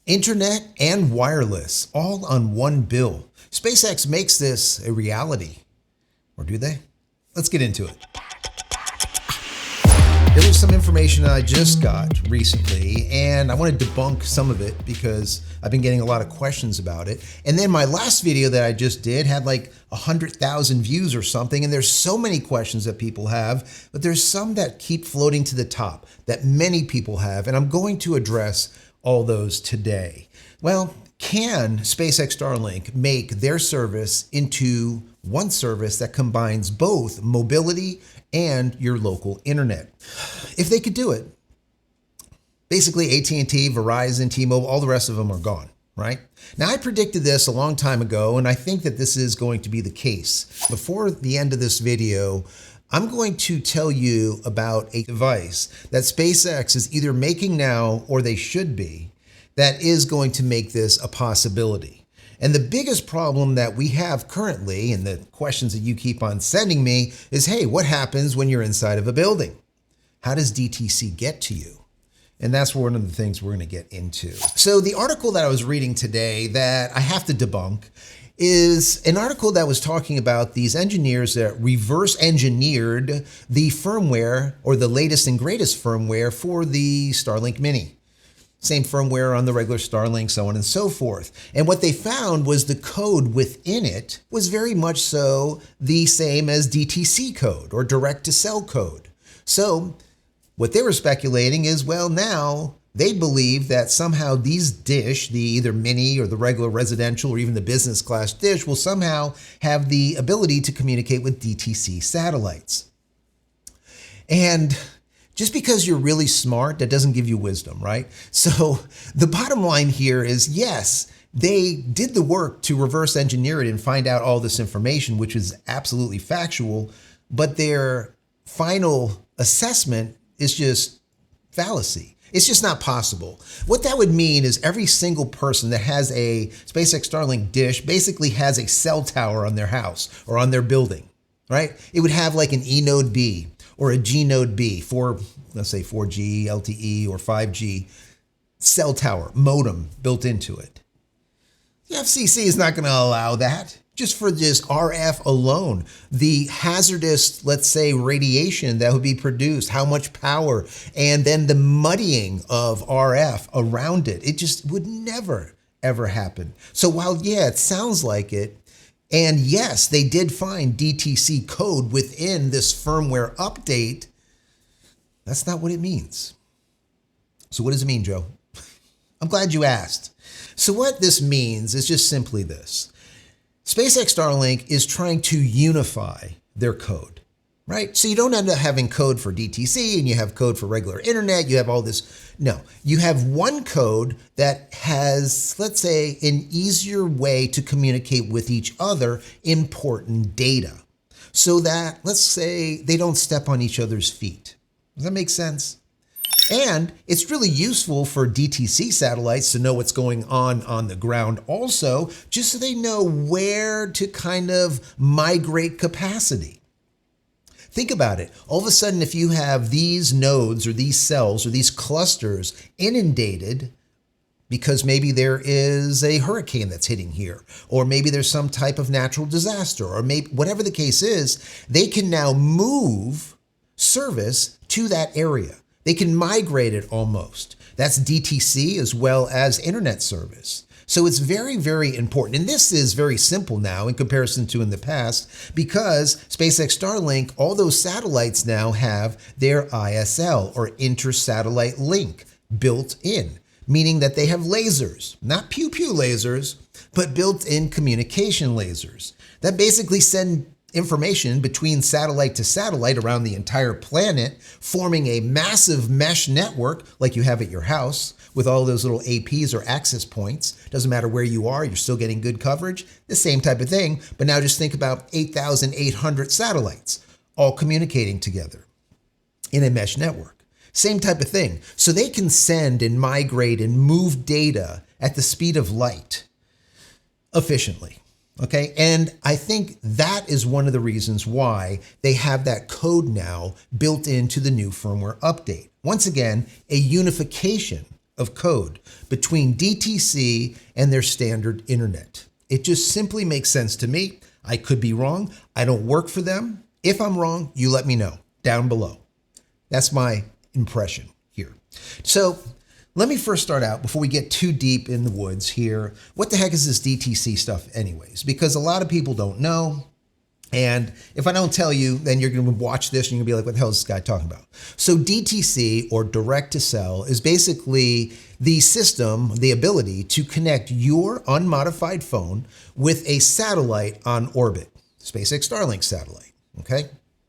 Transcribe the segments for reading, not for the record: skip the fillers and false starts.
Internet and wireless, all on one bill. SpaceX makes this a reality. Or do they? Let's get into it. There was some information I just got recently, and I want to debunk some of it because I've been getting a lot of questions about it. And then my last video that I just did had like 100,000 views or something, and there's so many questions that people have, but there's some that keep floating to the top that many people have, and I'm going to address all those today. Well, can SpaceX Starlink make their service into one service that combines both mobility and your local internet? If they could do it, basically AT&T, Verizon, T-Mobile, all the rest of them are gone, right? Now, I predicted this a long time ago, and I think that this is going to be the case. Before the end of this video, I'm going to tell you about a device that SpaceX is either making now or they should be that is going to make this a possibility. And the biggest problem that we have currently, and the questions that you keep on sending me, is, hey, what happens when you're inside of a building? How does DTC get to you? And that's one of the things we're going to get into. So the article that I was reading today that I have to debunk is an article that was talking about these engineers that reverse engineered the firmware, or the latest and greatest firmware, for the Starlink Mini. Same firmware on the regular Starlink, so on and so forth. And what they found was the code within it was very much so the same as DTC code, or direct-to-cell code. So what they were speculating is, well, now they believe that somehow these dish, the either mini or the regular residential or even the business class dish, will somehow have the ability to communicate with DTC satellites. And just because you're really smart, that doesn't give you wisdom, right? So the bottom line here is, yes, they did the work to reverse engineer it and find out all this information, which is absolutely factual, but their final assessment is just fallacy. It's just not possible. What that would mean is every single person that has a SpaceX Starlink dish basically has a cell tower on their house or on their building, right? It would have like an E node B or a G node B for, let's say, 4G, LTE, or 5G cell tower modem built into it. The FCC is not going to allow that. Just for this RF alone, the hazardous, let's say, radiation that would be produced, how much power, and then the muddying of RF around it, it just would never, ever happen. So while, yeah, it sounds like it, and yes, they did find DTC code within this firmware update, that's not what it means. So what does it mean, Joe? I'm glad you asked. So what this means is just simply this. SpaceX Starlink is trying to unify their code, right? So you don't end up having code for DTC and you have code for regular internet, you have all this. No, you have one code that has, let's say, an easier way to communicate with each other important data so that, let's say, they don't step on each other's feet. Does that make sense? And it's really useful for DTC satellites to know what's going on the ground also, just so they know where to kind of migrate capacity. Think about it. All of a sudden, if you have these nodes or these cells or these clusters inundated because maybe there is a hurricane that's hitting here, or maybe there's some type of natural disaster, or maybe whatever the case is, they can now move service to that area. They can migrate it almost. That's DTC as well as internet service. So it's very, very important. And this is very simple now in comparison to in the past, because SpaceX Starlink, all those satellites now have their ISL, or inter-satellite link, built in, meaning that they have lasers, not pew-pew lasers, but built-in communication lasers that basically send information between satellite to satellite around the entire planet, forming a massive mesh network like you have at your house with all those little APs or access points. Doesn't matter where you are, you're still getting good coverage. The same type of thing, but now just think about 8,800 satellites all communicating together in a mesh network. Same type of thing. So they can send and migrate and move data at the speed of light efficiently. Okay, and I think that is one of the reasons why they have that code now built into the new firmware update. Once again, a unification of code between DTC and their standard internet. It just simply makes sense to me. I could be wrong. I don't work for them. If I'm wrong, you let me know down below. That's my impression here. So let me first start out, before we get too deep in the woods here, what the heck is this DTC stuff anyways? Because a lot of people don't know. And if I don't tell you, then you're going to watch this and you're going to be like, what the hell is this guy talking about? So DTC, or direct to cell, is basically the system, the ability to connect your unmodified phone with a satellite on orbit. SpaceX Starlink satellite, okay?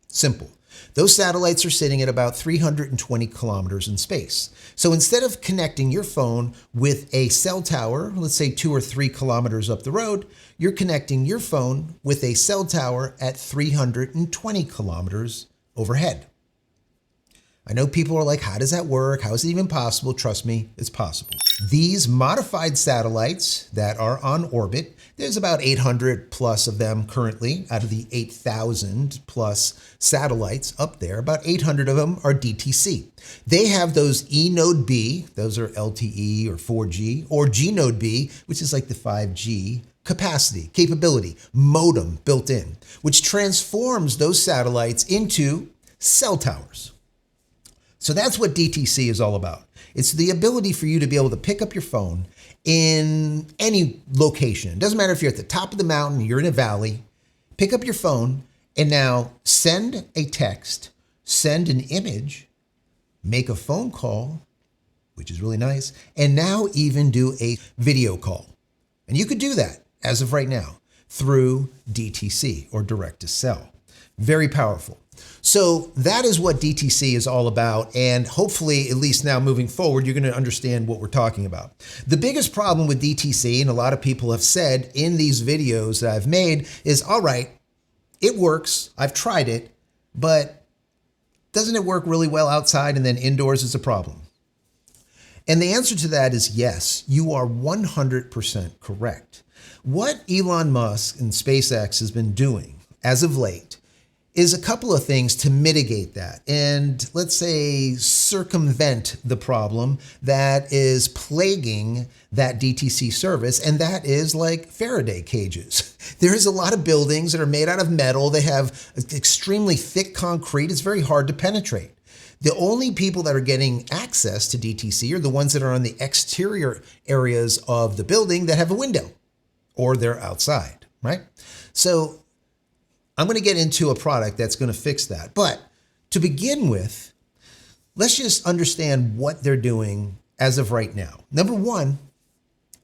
Simple. Those satellites are sitting at about 320 kilometers in space. So instead of connecting your phone with a cell tower, let's say 2 or 3 kilometers up the road, you're connecting your phone with a cell tower at 320 kilometers overhead. I know people are like, how does that work? How is it even possible? Trust me, it's possible. These modified satellites that are on orbit, there's about 800 plus of them currently out of the 8,000 plus satellites up there. About 800 of them are DTC. They have those E node B, those are LTE or 4G, or G node B, which is like the 5G capacity, capability, modem built in, which transforms those satellites into cell towers. So that's what DTC is all about. It's the ability for you to be able to pick up your phone in any location. It doesn't matter if you're at the top of the mountain, you're in a valley, pick up your phone and now send a text, send an image, make a phone call, which is really nice, and now even do a video call. And you could do that as of right now through DTC, or direct to cell. Very powerful. So that is what DTC is all about. And hopefully, at least now moving forward, you're going to understand what we're talking about. The biggest problem with DTC, and a lot of people have said in these videos that I've made, is, all right, it works. I've tried it, but doesn't it work really well outside and then indoors is a problem? And the answer to that is yes, you are 100% correct. What Elon Musk and SpaceX has been doing as of late is a couple of things to mitigate that and, let's say, circumvent the problem that is plaguing that DTC service, and that is like Faraday cages. There is a lot of buildings that are made out of metal. They have extremely thick concrete. It's very hard to penetrate. The only people that are getting access to DTC are the ones that are on the exterior areas of the building that have a window, or they're outside, right? So I'm going to get into a product that's going to fix that. But to begin with, let's just understand what they're doing as of right now. Number one,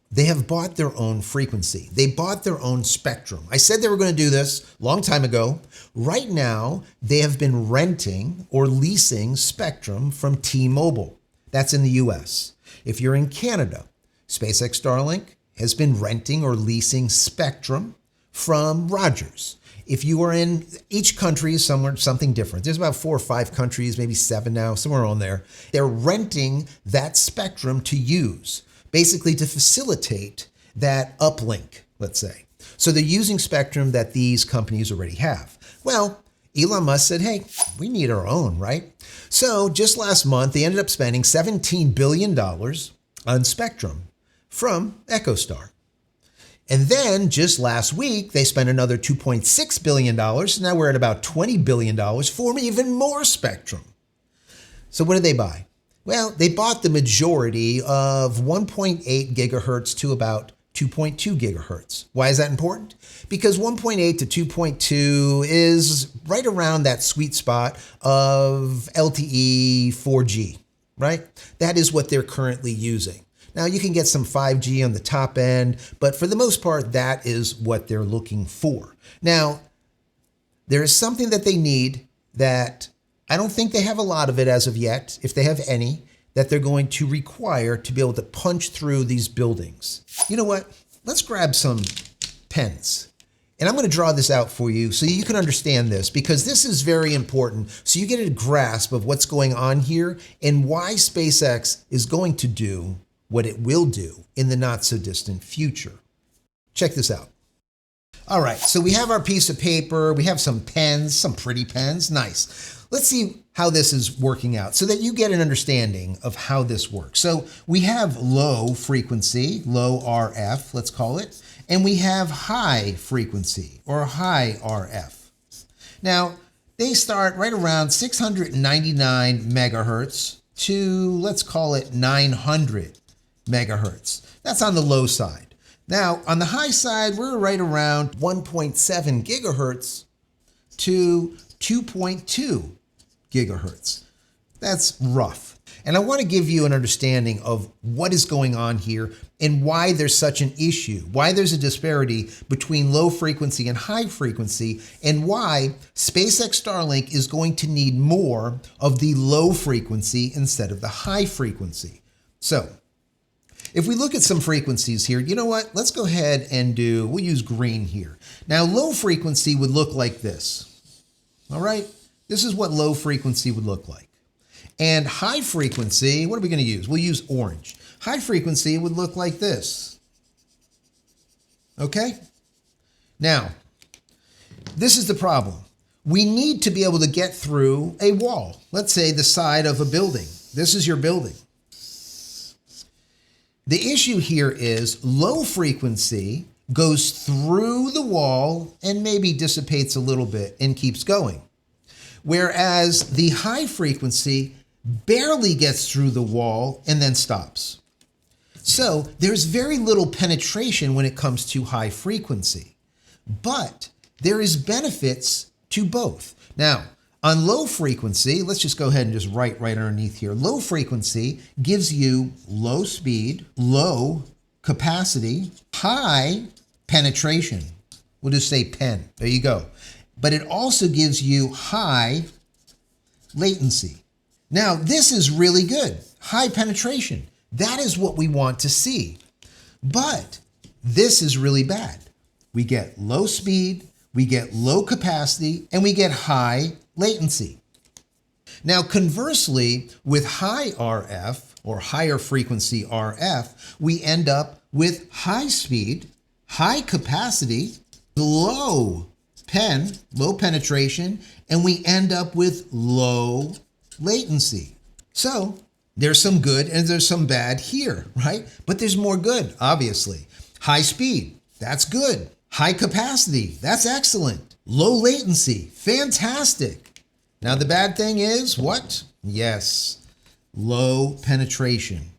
they have bought their own frequency. They bought their own spectrum. I said they were going to do this a long time ago. Right now, they have been renting or leasing spectrum from T-Mobile. That's in the US. If you're in Canada, SpaceX Starlink has been renting or leasing spectrum from Rogers. If you are in each country, something different. There's about 4 or 5 countries, maybe 7 now, somewhere on there. They're renting that spectrum to use, basically to facilitate that uplink, let's say. So they're using spectrum that these companies already have. Well, Elon Musk said, hey, we need our own, right? So just last month, they ended up spending $17 billion on spectrum from EchoStar. And then just last week, they spent another $2.6 billion. So now we're at about $20 billion for even more spectrum. So what did they buy? Well, they bought the majority of 1.8 gigahertz to about 2.2 gigahertz. Why is that important? Because 1.8 to 2.2 is right around that sweet spot of LTE 4G, right? That is what they're currently using. Now, you can get some 5G on the top end, but for the most part, that is what they're looking for. Now, there is something that they need that I don't think they have a lot of it as of yet, if they have any, that they're going to require to be able to punch through these buildings. You know what? Let's grab some pens. And I'm going to draw this out for you so you can understand this, because this is very important so you get a grasp of what's going on here and why SpaceX is going to do what it will do in the not so distant future. Check this out. All right, so we have our piece of paper, we have some pens, some pretty pens, nice. Let's see how this is working out so that you get an understanding of how this works. So we have low frequency, low RF, let's call it, and we have high frequency or high RF. Now, they start right around 699 megahertz to, let's call it 900 megahertz. That's on the low side. Now, on the high side, we're right around 1.7 gigahertz to 2.2 gigahertz. That's rough. And I want to give you an understanding of what is going on here and why there's such an issue, why there's a disparity between low frequency and high frequency, and why SpaceX Starlink is going to need more of the low frequency instead of the high frequency. So, if we look at some frequencies here, you know what? Let's go ahead and we'll use green here. Now, low frequency would look like this. All right? This is what low frequency would look like. And high frequency, what are we going to use? We'll use orange. High frequency would look like this. Okay? Now, this is the problem. We need to be able to get through a wall. Let's say the side of a building. This is your building. The issue here is low frequency goes through the wall and maybe dissipates a little bit and keeps going. Whereas the high frequency barely gets through the wall and then stops. So there's very little penetration when it comes to high frequency, but there is benefits to both. Now, on low frequency, let's just go ahead and just write right underneath here. Low frequency gives you low speed, low capacity, high penetration. We'll just say pen. There you go. But it also gives you high latency. Now, this is really good. High penetration. That is what we want to see. But this is really bad. We get low speed, we get low capacity, and we get high latency. Now, conversely, with high RF or higher frequency RF, we end up with high speed, high capacity, low penetration, and we end up with low latency. So there's some good and there's some bad here, right? But there's more good, obviously. High speed, that's good. High capacity, that's excellent. Low latency, fantastic. Now the bad thing is what? Yes, low penetration.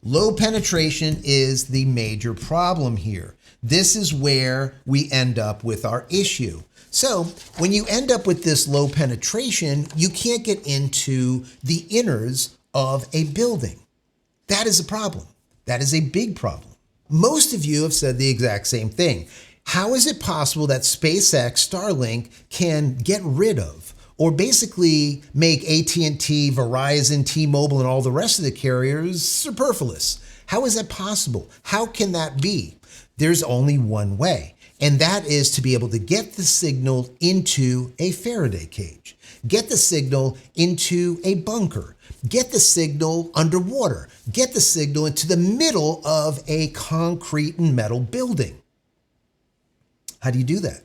Low penetration is the major problem here. This is where we end up with our issue. So when you end up with this low penetration, you can't get into the inners of a building. That is a problem. That is a big problem. Most of you have said the exact same thing. How is it possible that SpaceX Starlink can get rid of or basically make AT&T, Verizon, T-Mobile, and all the rest of the carriers superfluous? How is that possible? How can that be? There's only one way, and that is to be able to get the signal into a Faraday cage, get the signal into a bunker, get the signal underwater, get the signal into the middle of a concrete and metal building. How do you do that?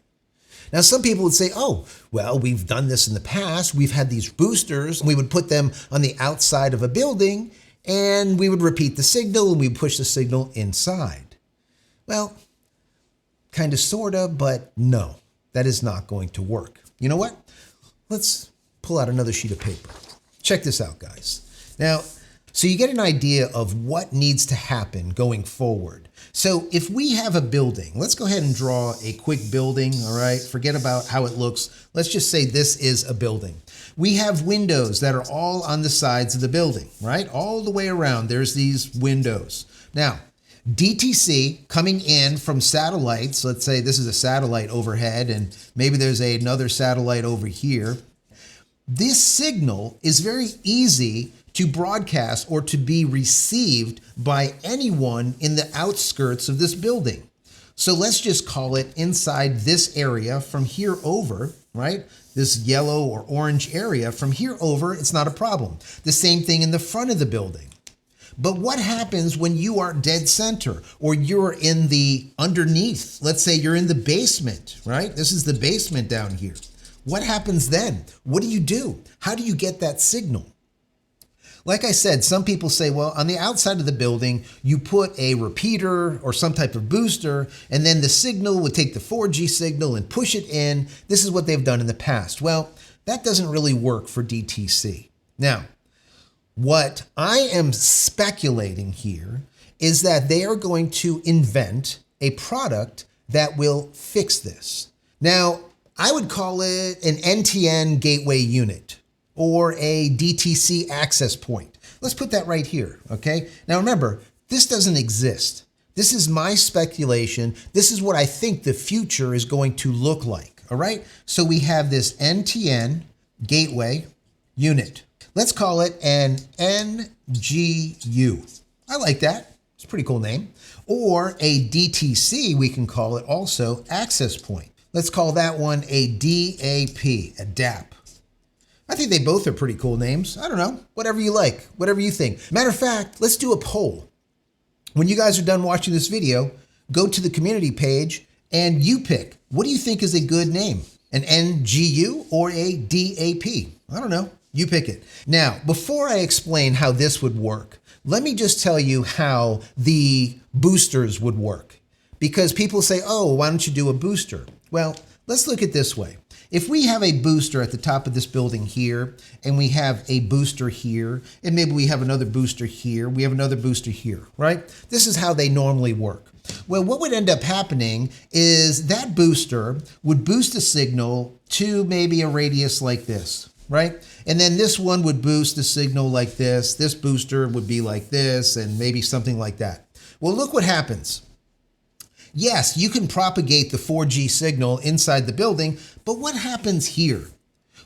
Now, some people would say, oh, well, we've done this in the past. We've had these boosters. We would put them on the outside of a building, and we would repeat the signal, and we would push the signal inside. Well, kind of, sort of, but no, that is not going to work. You know what? Let's pull out another sheet of paper. Check this out, guys. Now, so you get an idea of what needs to happen going forward. So if we have a building, let's go ahead and draw a quick building, all right? Forget about how it looks. Let's just say this is a building. We have windows that are all on the sides of the building, right? All the way around, there's these windows. Now, DTC coming in from satellites, let's say this is a satellite overhead and maybe there's another satellite over here. This signal is very easy to broadcast or to be received by anyone in the outskirts of this building. So let's just call it inside this area from here over, right? This yellow or orange area from here over, it's not a problem. The same thing in the front of the building. But what happens when you are dead center or you're in the underneath? Let's say you're in the basement, right? This is the basement down here. What happens then? What do you do? How do you get that signal? Like I said, some people say, well, on the outside of the building, you put a repeater or some type of booster, and then the signal would take the 4G signal and push it in. This is what they've done in the past. Well, that doesn't really work for DTC. Now, what I am speculating here is that they are going to invent a product that will fix this. Now, I would call it an NTN gateway unit or a DTC access point. Let's put that right here, okay? Now remember, this doesn't exist. This is my speculation. This is what I think the future is going to look like, all right? So we have this NTN gateway unit. Let's call it an NGU. I like that. It's a pretty cool name. Or a DTC, we can call it also access point. Let's call that one a DAP, a DAP. I think they both are pretty cool names. I don't know, whatever you like, whatever you think. Matter of fact, let's do a poll. When you guys are done watching this video, go to the community page and you pick, what do you think is a good name? An NGU or a DAP? I don't know, you pick it. Now, before I explain how this would work, let me just tell you how the boosters would work. Because people say, oh, why don't you do a booster? Well, let's look at it this way. If we have a booster at the top of this building here, and we have a booster here, and maybe we have another booster here, we have another booster here, right? This is how they normally work. Well, what would end up happening is that booster would boost a signal to maybe a radius like this, right? And then this one would boost the signal like this. This booster would be like this, and maybe something like that. Well, look what happens. Yes, you can propagate the 4G signal inside the building, but what happens here?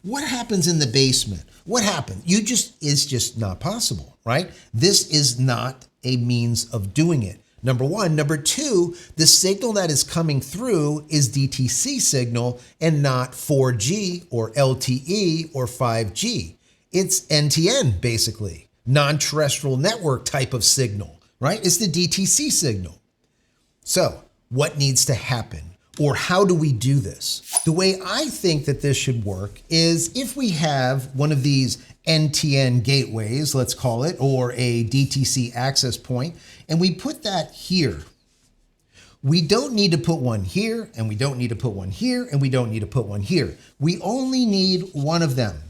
What happens in the basement? What happens? It's just not possible, right? This is not a means of doing it. Number one. Number two, the signal that is coming through is DTC signal and not 4G or LTE or 5G. It's NTN, basically, non-terrestrial network type of signal, right? It's the DTC signal. So, what needs to happen? Or how do we do this? The way I think that this should work is if we have one of these NTN gateways, let's call it, or a DTC access point, and we put that here. We don't need to put one here, and we don't need to put one here, and we don't need to put one here. We only need one of them.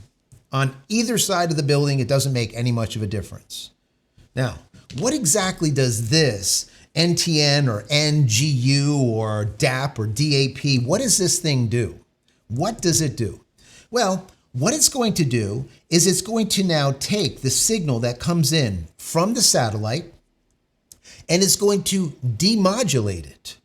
On either side of the building, it doesn't make any much of a difference. Now, what exactly does this NTN or NGU or DAP or DAP, what does this thing do? What does it do? Well, what it's going to do is it's going to now take the signal that comes in from the satellite and it's going to demodulate it.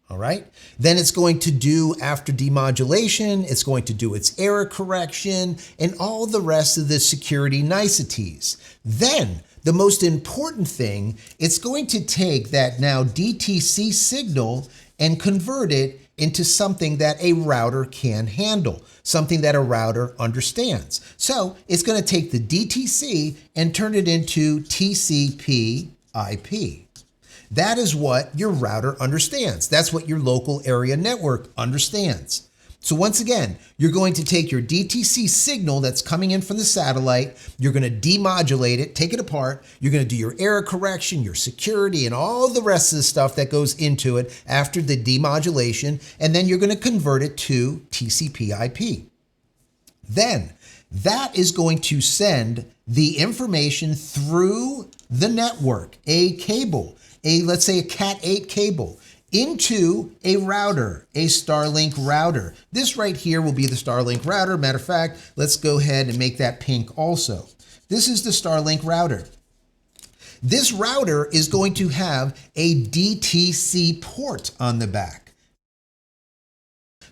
All right. Then it's going to do, after demodulation, it's going to do its error correction and all the rest of the security niceties. Then the most important thing, it's going to take that now DTC signal and convert it into something that a router can handle, something that a router understands. So it's going to take the DTC and turn it into TCP/IP. That is what your router understands. That's what your local area network understands. So once again, you're going to take your DTC signal that's coming in from the satellite, you're going to demodulate it, take it apart, you're going to do your error correction, your security, and all the rest of the stuff that goes into it after the demodulation, and then you're going to convert it to TCP/IP. Then that is going to send the information through the network, a cable, let's say a Cat8 cable, into a router, a Starlink router. This right here will be the Starlink router. Matter of fact, let's go ahead and make that pink also. This is the Starlink router. This router is going to have a DTC port on the back.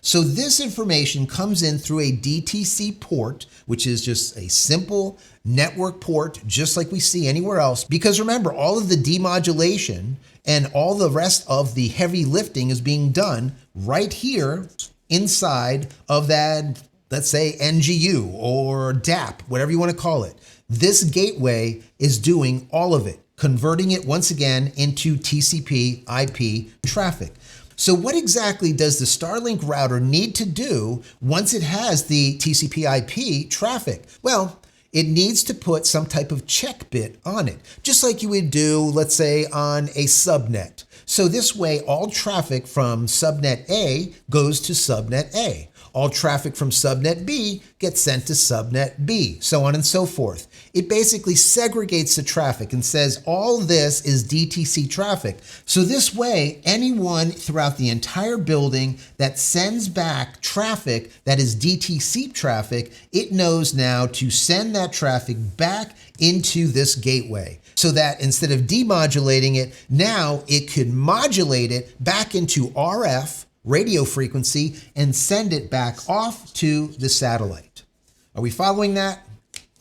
So this information comes in through a DTC port, which is just a simple network port, just like we see anywhere else. Because remember, all of the demodulation and all the rest of the heavy lifting is being done right here inside of that, let's say, NGU or DAP, whatever you want to call it. This gateway is doing all of it. converting it once again into TCP IP traffic. So what exactly does the Starlink router need to do once it has the TCP IP traffic? Well, it needs to put some type of check bit on it, just like you would do, let's say, on a subnet. So this way, all traffic from subnet A goes to subnet A. All traffic from subnet B gets sent to subnet B, so on and so forth. It basically segregates the traffic and says all this is DTC traffic. So this way, anyone throughout the entire building that sends back traffic that is DTC traffic, it knows now to send that traffic back into this gateway. So that instead of demodulating it, now it could modulate it back into RF, radio frequency, and send it back off to the satellite. Are we following that?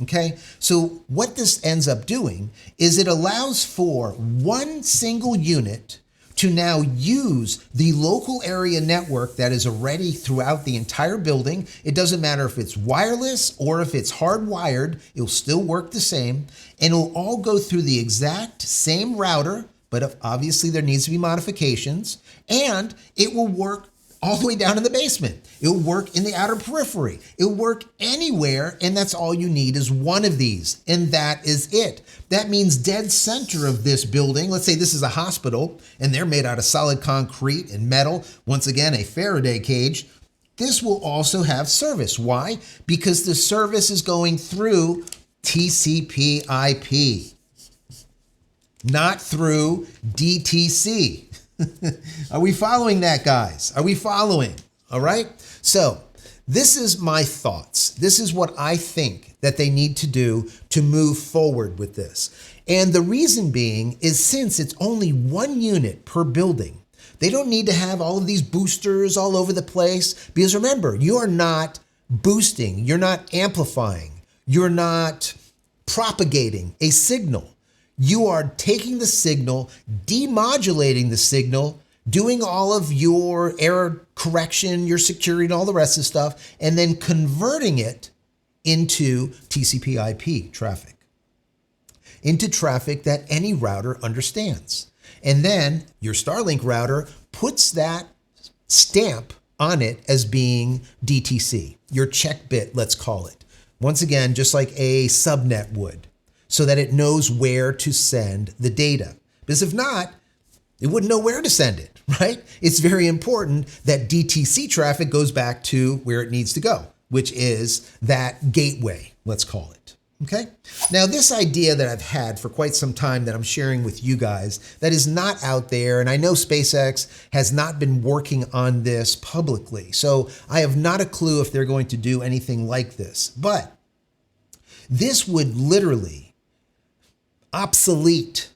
Okay, so what this ends up doing is it allows for one single unit to now use the local area network that is already throughout the entire building. It doesn't matter if it's wireless or if it's hardwired, it'll still work the same, and it'll all go through the exact same router, but obviously there needs to be modifications, and it will work all the way down in the basement. It'll work in the outer periphery. It'll work anywhere, and that's all you need is one of these, and that is it. That means dead center of this building, let's say this is a hospital, and they're made out of solid concrete and metal, once again, a Faraday cage. This will also have service. Why? Because the service is going through TCP IP, not through DTC. Are we following that, guys? Are we following? All right. So this is my thoughts. This is what I think that they need to do to move forward with this. And the reason being is since it's only one unit per building, they don't need to have all of these boosters all over the place. Because remember, you are not boosting, you're not amplifying, you're not propagating a signal. You are taking the signal, demodulating the signal, doing all of your error correction, your security, and all the rest of the stuff, and then converting it into TCP IP traffic, into traffic that any router understands. And then your Starlink router puts that stamp on it as being DTC, your check bit, let's call it. Once again, just like a subnet would, so that it knows where to send the data. Because if not, it wouldn't know where to send it, right? It's very important that DTC traffic goes back to where it needs to go, which is that gateway, let's call it, okay? Now, this idea that I've had for quite some time that I'm sharing with you guys that is not out there, and I know SpaceX has not been working on this publicly, so I have not a clue if they're going to do anything like this, but this would literally obsolete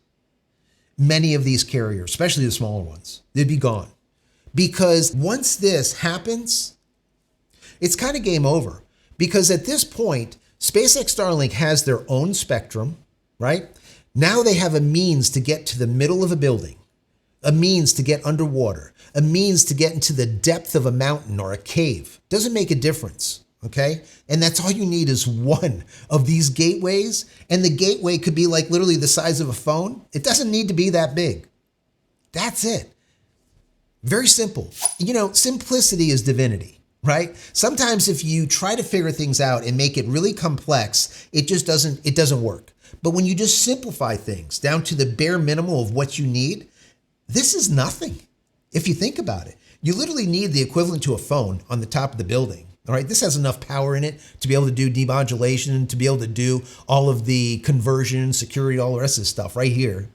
many of these carriers, especially the smaller ones. They'd be gone. Because once this happens, it's kind of game over. Because at this point, SpaceX Starlink has their own spectrum, right? Now they have a means to get to the middle of a building, a means to get underwater, a means to get into the depth of a mountain or a cave. Doesn't make a difference. Okay. And that's all you need is one of these gateways. And the gateway could be like literally the size of a phone. It doesn't need to be that big. That's it. Very simple. You know, simplicity is divinity, right? Sometimes if you try to figure things out and make it really complex, it doesn't work. But when you just simplify things down to the bare minimum of what you need, this is nothing. If you think about it, you literally need the equivalent to a phone on the top of the building. All right, this has enough power in it to be able to do demodulation, to be able to do all of the conversion, security, all the rest of this stuff right here.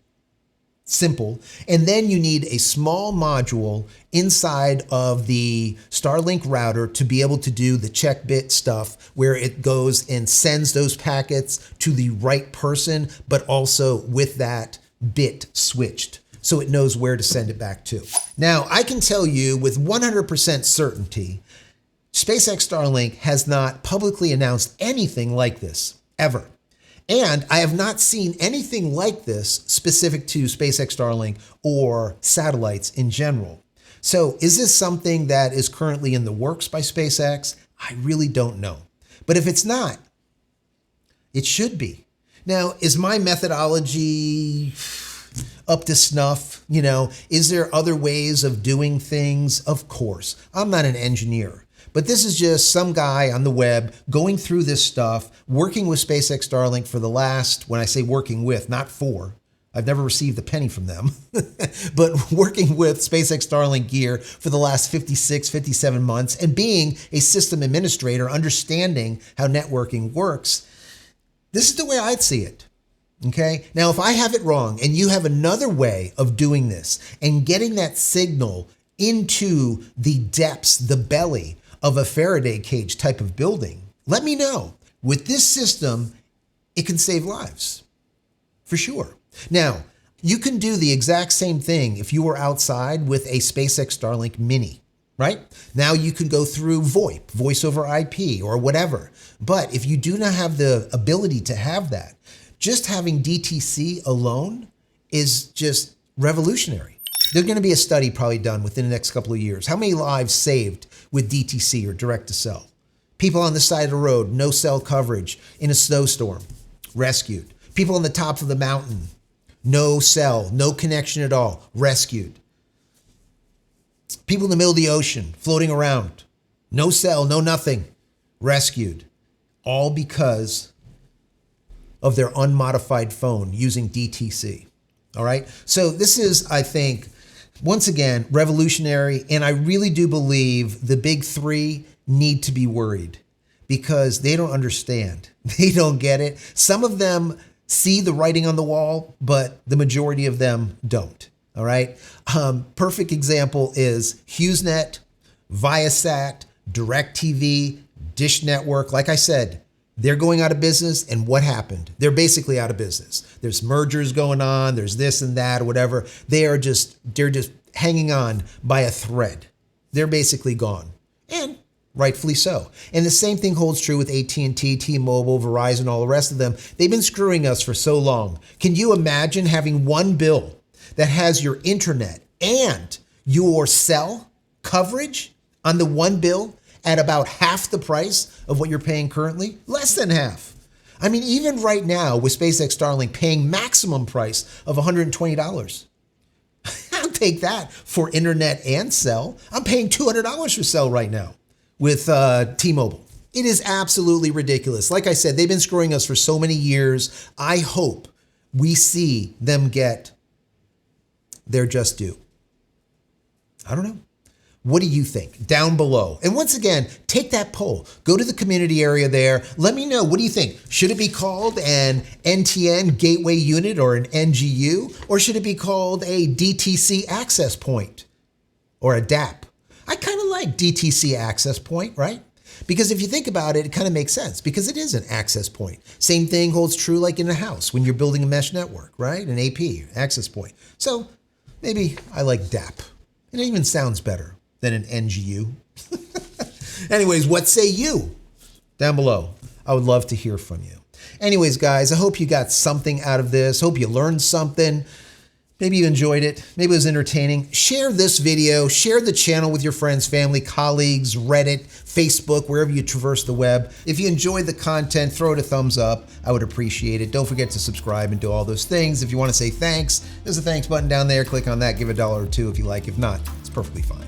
Simple. And then you need a small module inside of the Starlink router to be able to do the check bit stuff where it goes and sends those packets to the right person, but also with that bit switched, so it knows where to send it back to. Now, I can tell you with 100% certainty, SpaceX Starlink has not publicly announced anything like this, ever. And I have not seen anything like this specific to SpaceX Starlink or satellites in general. So is this something that is currently in the works by SpaceX? I really don't know. But if it's not, it should be. Now, is my methodology up to snuff? Is there other ways of doing things? Of course. I'm not an engineer. But this is just some guy on the web going through this stuff, working with SpaceX Starlink for the last, when I say working with, not for, I've never received a penny from them, but working with SpaceX Starlink gear for the last 56, 57 months and being a system administrator, understanding how networking works. This is the way I'd see it. Okay. Now, if I have it wrong and you have another way of doing this and getting that signal into the depths, the belly of a Faraday cage type of building, let me know. With this system, it can save lives for sure. Now, you can do the exact same thing if you were outside with a SpaceX Starlink Mini, right? Now you can go through VoIP, voice over IP or whatever. But if you do not have the ability to have that, just having DTC alone is just revolutionary. There's going to be a study probably done within the next couple of years. How many lives saved with DTC or direct to cell? People on the side of the road, no cell coverage in a snowstorm, rescued. People on the top of the mountain, no cell, no connection at all, rescued. People in the middle of the ocean, floating around, no cell, no nothing, rescued. All because of their unmodified phone using DTC. All right. So this is, I think, once again, revolutionary. And I really do believe the big three need to be worried because they don't understand. They don't get it. Some of them see the writing on the wall, but the majority of them don't. All right. Perfect example is HughesNet, Viasat, DirecTV, Dish Network. Like I said, they're going out of business. And what happened? They're basically out of business. There's mergers going on. There's this and that or whatever. They're just hanging on by a thread. They're basically gone. And rightfully so. And the same thing holds true with AT&T, T-Mobile, Verizon, all the rest of them. They've been screwing us for so long. Can you imagine having one bill that has your internet and your cell coverage on the one bill at about half the price of what you're paying currently? Less than half. I mean, even right now with SpaceX Starlink paying maximum price of $120. I'll take that for internet and cell. I'm paying $200 for cell right now with T-Mobile. It is absolutely ridiculous. Like I said, they've been screwing us for so many years. I hope we see them get their just due. I don't know. What do you think? Down below. And once again, take that poll. Go to the community area there. Let me know. What do you think? Should it be called an NTN gateway unit or an NGU? Or should it be called a DTC access point or a DAP? I kind of like DTC access point, right? Because if you think about it, it kind of makes sense because it is an access point. Same thing holds true like in a house when you're building a mesh network, right? An AP, access point. So maybe I like DAP. It even sounds better than an NGU. Anyways, what say you? Down below. I would love to hear from you. Anyways, guys, I hope you got something out of this. Hope you learned something. Maybe you enjoyed it. Maybe it was entertaining. Share this video. Share the channel with your friends, family, colleagues, Reddit, Facebook, wherever you traverse the web. If you enjoy the content, throw it a thumbs up. I would appreciate it. Don't forget to subscribe and do all those things. If you want to say thanks, there's a thanks button down there. Click on that. Give $1 or $2 if you like. If not, it's perfectly fine.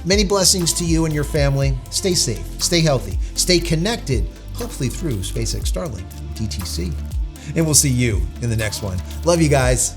Many blessings to you and your family. Stay safe, stay healthy, stay connected, hopefully through SpaceX Starlink DTC. And we'll see you in the next one. Love you guys.